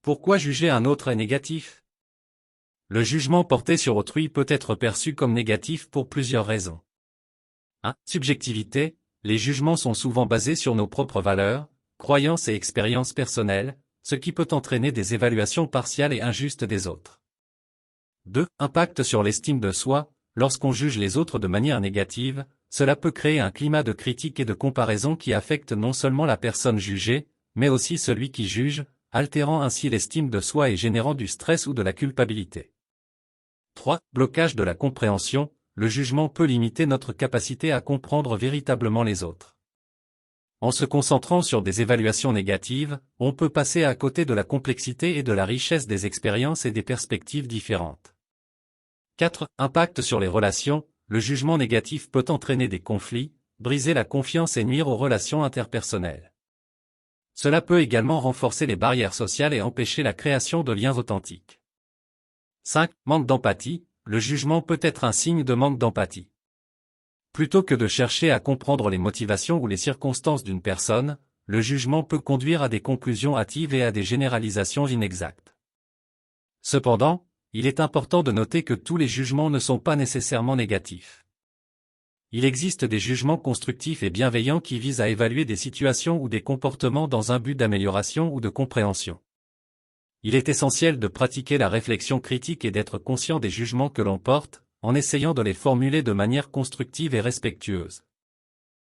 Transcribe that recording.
Pourquoi juger un autre est négatif? Le jugement porté sur autrui peut être perçu comme négatif pour plusieurs raisons. 1. Subjectivité. Les jugements sont souvent basés sur nos propres valeurs, croyances et expériences personnelles, ce qui peut entraîner des évaluations partiales et injustes des autres. 2. Impact sur l'estime de soi. Lorsqu'on juge les autres de manière négative, cela peut créer un climat de critique et de comparaison qui affecte non seulement la personne jugée, mais aussi celui qui juge, altérant ainsi l'estime de soi et générant du stress ou de la culpabilité. 3. Blocage de la compréhension. Le jugement peut limiter notre capacité à comprendre véritablement les autres. En se concentrant sur des évaluations négatives, on peut passer à côté de la complexité et de la richesse des expériences et des perspectives différentes. 4. Impact sur les relations. Le jugement négatif peut entraîner des conflits, briser la confiance et nuire aux relations interpersonnelles. Cela peut également renforcer les barrières sociales et empêcher la création de liens authentiques. 5. Manque d'empathie. Le jugement peut être un signe de manque d'empathie. Plutôt que de chercher à comprendre les motivations ou les circonstances d'une personne, le jugement peut conduire à des conclusions hâtives et à des généralisations inexactes. Cependant, il est important de noter que tous les jugements ne sont pas nécessairement négatifs. Il existe des jugements constructifs et bienveillants qui visent à évaluer des situations ou des comportements dans un but d'amélioration ou de compréhension. Il est essentiel de pratiquer la réflexion critique et d'être conscient des jugements que l'on porte, en essayant de les formuler de manière constructive et respectueuse.